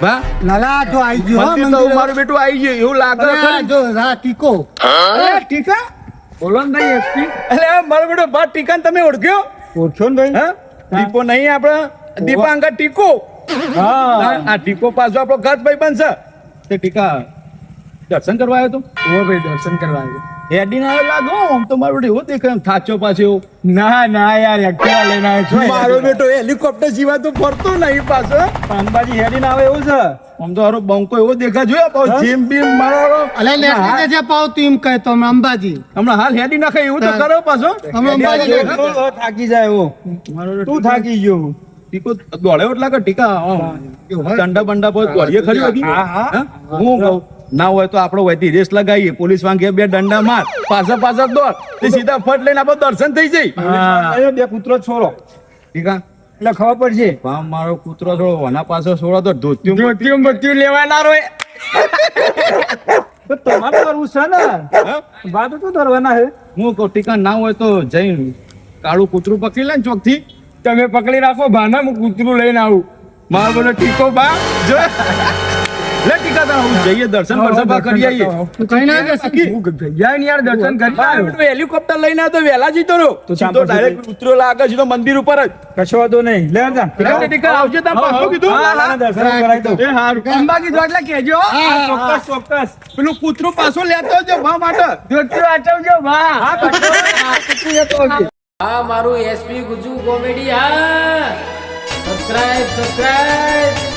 બા લાલા તો આવી ગયો મંદિર તો મારું બેટું આવી ગયું એવું લાગે ખરી. જો રા ટીકો ટીકા બોલો ને ભાઈ એસપી એટલે મારો બેટો બા ટીકા તમે ઓળખ્યો ઓળખો ને ભાઈ હા દીપો નહીં આપણે દીપાંકર ટીકો હા આ ટીકો પાછો આપણો ઘર ભાઈ બનશે તે ટીકા દર્શન કરવા આવ્યો તો ઓ ભાઈ દર્શન કરવા આવ્યો હેડીને આવ્યો લાગો આમ તો મારો બેટો એવો દેખાય એમ થાચો પાછો એવો ના ના યાર એક્ટિવા લઈને આવ્યો છો મારો બેટો હેલિકોપ્ટર જીવા તો ફરતો નહીં પાછો અંબાજી હેડીને આવે એવું છે આમ તો હારો બંકો એવો દેખા જોયો પાછો જીમ બીમ મારો અલે લેટ જે પાવ તું એમ કહે તો અમે અંબાજી હમણાં હાલ હેડી નાખે એવું તો કરો પાછો અમે અંબાજી થાકી જાય એવો તું થાકી ગયો ટીકો દોડે એટલે કે ટીકા દંડા બંડા પર દોડીએ ખરી હતી હું કહું ના હોય તો આપણો વહીથી રેસ લગાવીએ પોલીસ વાંગે બે દંડા માર પાછળ દોડ તે સીધા ફટ લઈને આપણો દર્શન થઈ જાય બે કૂતરો છોડો ટીકા એટલે ખબર પડશે મારો કૂતરો છોડો વના પાછો છોડો તો ધોતિયું બત્યું લેવાના રોય તો તમારે કરવું છે ને વાત તો ધરવાના છે હું કહું ટીકા ના હોય તો જઈને કાળું કૂતરું પકડી લે ને ચોકથી તમે પકડી રાખો ભાના હું કૂતરું લઈને આવું મારો બોલો ટીકો બા જો લે ટીકા તો હું જઈએ દર્શન કરી આવીએ કઈ ના કે સકી જાય ને યાર દર્શન કરી હેલિકોપ્ટર લઈને તો વહેલા જતો રહ્યો તો સીધો ડાયરેક્ટ કૂતરો લાગે છે તો મંદિર ઉપર જ કશો વાંધો નહીં લે જા ટીકા આવશે તા પાછું કીધું દર્શન કરાવી દઉં એ હારું અંબાજી જો એટલે કેજો ચોક્કસ પેલું કૂતરું પાછો લેતો જ ભા માટે ધોતિયું આચવજો ભા હા કૂતરું લેતો આવજે આ મારું એસપી ગુજુ કોમેડી હા સબસ્ક્રાઇબ